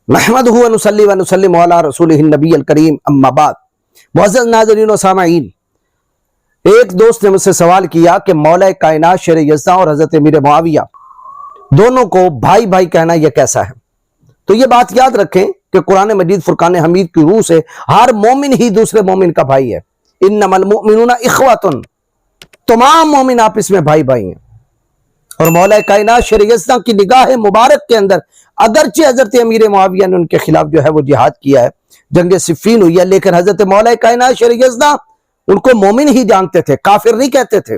نحمدہ و نصلی و نسلم علی رسولہ النبی الکریم اما بعد۔ معزز ناظرین و سامعین، ایک دوست نے مجھ سے سوال کیا کہ مولا کائنات شیر یزداں اور حضرت امیر معاویہ دونوں کو بھائی بھائی کہنا یہ کیسا ہے؟ تو یہ بات یاد رکھیں کہ قرآن مجید فرقان حمید کی روح سے ہر مومن ہی دوسرے مومن کا بھائی ہے۔ انما المؤمنون اخوۃ، تمام مومن آپس میں بھائی بھائی ہیں۔ اور مولا کائنات شیر یزداں کی نگاہ مبارک کے اندر اگرچہ حضرت امیر معاویہ نے ان کے خلاف جو ہے وہ جہاد کیا ہے، جنگ صفین ہوئی ہے، لیکن حضرت مولا کائنات شیر یزداں ان کو مومن ہی جانتے تھے، کافر نہیں کہتے تھے۔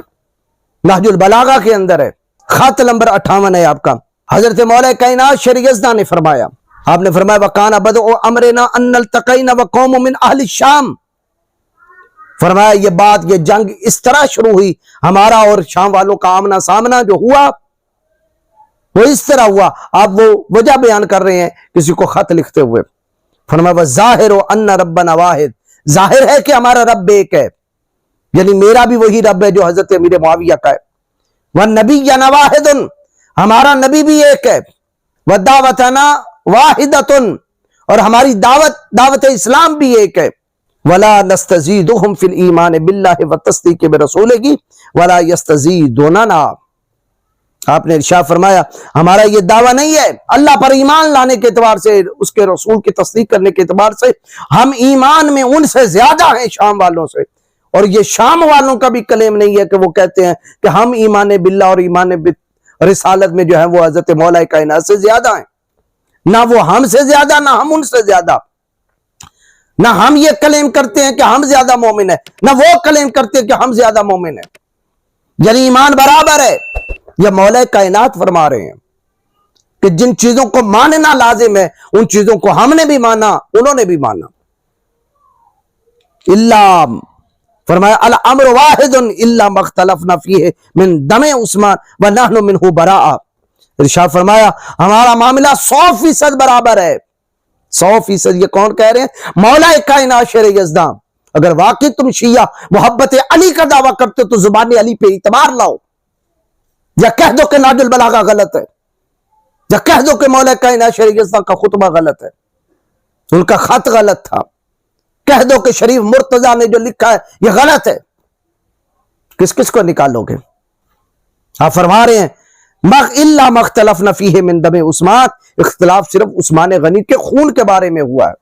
نہج البلاغہ کے اندر ہے، خط نمبر 58 ہے آپ کا۔ حضرت مولا کائنات شیر یزداں نے فرمایا، آپ نے فرمایا وَقَانَ بَدْءُ أَمْرِنَا أَنَّ الْتَقَيْنَا وَقَوْمٌ مِّنْ أَهْلِ الشام۔ فرمایا یہ بات، یہ جنگ اس طرح شروع ہوئی، ہمارا اور شام والوں کا آمنا سامنا جو ہوا وہ اس طرح ہوا۔ آپ وہ وجہ بیان کر رہے ہیں کسی کو خط لکھتے ہوئے۔ فرمایا وَظَاهِرُ أَنَّ رَبَّنَا وَاحِدٌ، ظاہر ہے کہ ہمارا رب ایک ہے، یعنی میرا بھی وہی رب ہے جو حضرت امیر معاویہ کا ہے۔ وَنَبِيَّنَا وَاحِدٌ، ہمارا نبی بھی ایک ہے۔ وَدَعْوَتَنَا وَاحِدَةٌ، اور ہماری دعوت اسلام بھی ایک ہے۔ وَلَا نَسْتَزِيدُهُمْ فِي الْإِيمَانِ بِاللَّهِ وَالتَّصْدِيقِ بِرَسُولِهِ وَلَا يَسْتَزِيدُونَنَا۔ آپ نے ارشاد فرمایا ہمارا یہ دعویٰ نہیں ہے اللہ پر ایمان لانے کے اعتبار سے، اس کے رسول کی تصدیق کرنے کے اعتبار سے ہم ایمان میں ان سے زیادہ ہیں شام والوں سے، اور یہ شام والوں کا بھی کلیم نہیں ہے کہ وہ کہتے ہیں کہ ہم ایمان باللہ اور ایمان رسالت میں جو ہے وہ حضرت مولا کائنات سے زیادہ ہیں۔ نہ وہ ہم سے زیادہ، نہ ہم ان سے زیادہ۔ نہ ہم یہ کلیم کرتے ہیں کہ ہم زیادہ مومن ہیں، نہ وہ کلیم کرتے ہیں کہ ہم زیادہ مومن ہیں، یعنی ایمان برابر ہے۔ یہ مولا کائنات فرما رہے ہیں کہ جن چیزوں کو ماننا لازم ہے ان چیزوں کو ہم نے بھی مانا، انہوں نے بھی مانا۔ اللہ فرمایا الامر واحد الا ما اختلفنا فیہ من دم عثمان ونحن منہ براء۔ ارشاد فرمایا ہمارا معاملہ 100% برابر ہے۔ 100%۔ یہ کون کہہ رہے ہیں؟ مولا کائنات شیر یزداں۔ اگر واقعی تم شیعہ محبت علی کا دعویٰ کرتے تو زبان علی پہ اعتبار لاؤ، یا کہہ دو کہ نہج البلاغہ غلط ہے، یا کہہ دو کہ مولا کائنات شیر یزداں کا خطبہ غلط ہے، ان کا خط غلط تھا، کہہ دو کہ شریف مرتضیٰ نے جو لکھا ہے یہ غلط ہے۔ کس کس کو نکالو گے؟ آپ فرما رہے ہیں الا ما اختلفنا فیہ من دم عثمان، اختلاف صرف عثمان غنی کے خون کے بارے میں ہوا ہے،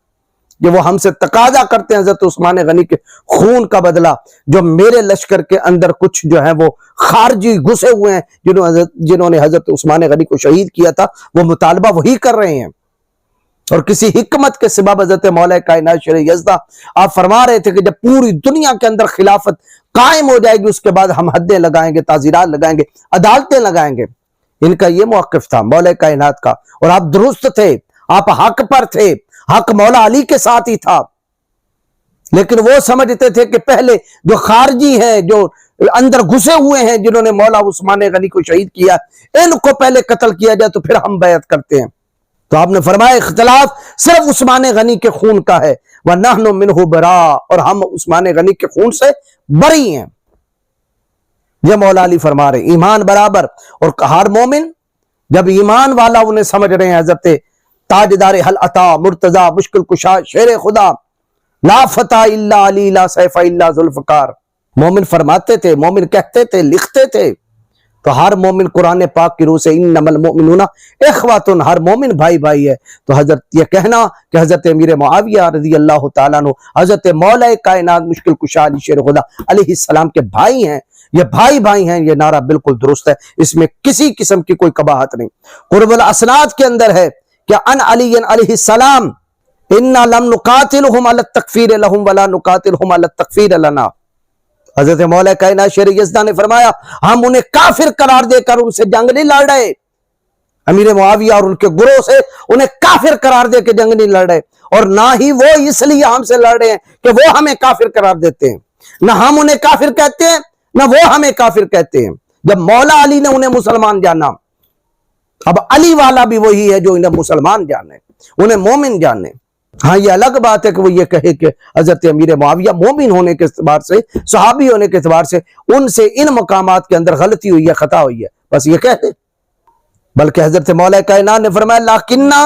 کہ وہ ہم سے تقاضا کرتے ہیں حضرت عثمان غنی کے خون کا بدلہ، جو میرے لشکر کے اندر کچھ جو ہے وہ خارجی گھسے ہوئے ہیں جنہوں نے حضرت عثمان غنی کو شہید کیا تھا، وہ مطالبہ وہی کر رہے ہیں۔ اور کسی حکمت کے سبب حضرت مولا کائنات شیر یزداں آپ فرما رہے تھے کہ جب پوری دنیا کے اندر خلافت قائم ہو جائے گی اس کے بعد ہم حدیں لگائیں گے، تعزیرات لگائیں گے، عدالتیں لگائیں گے۔ ان کا یہ موقف تھا مولا کائنات کا، اور آپ درست تھے، آپ حق پر تھے، حق مولا علی کے ساتھ ہی تھا۔ لیکن وہ سمجھتے تھے کہ پہلے جو خارجی ہیں، جو اندر گھسے ہوئے ہیں، جنہوں نے مولا عثمان غنی کو شہید کیا، ان کو پہلے قتل کیا جائے تو پھر ہم بیعت کرتے ہیں۔ تو آپ نے فرمایا اختلاف صرف عثمان غنی کے خون کا ہے، وَنَحْنُ مِنْهُ بَرَاءٌ، اور ہم عثمان غنی کے خون سے بری ہیں۔ یہ مولا علی فرما رہے ایمان برابر، اور ہر مومن جب ایمان والا انہیں سمجھ رہے ہیں حضرت تاجدار حل عطا مرتضی مشکل کشا شیر خدا لا فتح الا علی لا سیف الا ذوالفقار، مومن فرماتے تھے، مومن کہتے تھے، لکھتے تھے۔ تو ہر مومن قرآن پاک کی روح سے انما المؤمنون اخوۃ، ہر مومن بھائی بھائی ہے۔ تو حضرت یہ کہنا کہ حضرت امیر معاویہ رضی اللہ تعالیٰ عنہ حضرت مولا کائنات مشکل کشا علی شیر خدا علیہ السلام کے بھائی ہیں، یہ بھائی بھائی ہیں، یہ نعرہ بالکل درست ہے، اس میں کسی قسم کی کوئی قباحت نہیں۔ قرب الاسناد کے اندر ہے کہ ان علی علیہ السلام انا لم نقاتلہم علی التکفیر لہم ولا نقاتلہم علی التکفیر لنا۔ حضرت مولا کائنات شیر یزداں نے فرمایا ہم انہیں کافر قرار دے کر ان سے جنگ نہیں لڑ رہے، امیر معاویہ اور ان کے گروہ سے انہیں کافر قرار دے کے جنگ نہیں لڑ رہے، اور نہ ہی وہ اس لیے ہم سے لڑ رہے ہیں کہ وہ ہمیں کافر قرار دیتے ہیں، نہ ہم انہیں کافر کہتے ہیں نہ وہ ہمیں کافر کہتے ہیں۔ جب مولا علی نے انہیں مسلمان جانا، اب علی والا بھی وہی ہے جو انہیں مسلمان جانے، انہیں مومن جانے۔ ہاں یہ الگ بات ہے کہ وہ یہ کہے کہ حضرت امیر معاویہ مومن ہونے کے اعتبار سے، صحابی ہونے کے اعتبار سے ان سے ان مقامات کے اندر غلطی ہوئی ہے، خطا ہوئی ہے، بس یہ کہہ دے۔ بلکہ حضرت مولا کائنات نے فرمایا لکنہ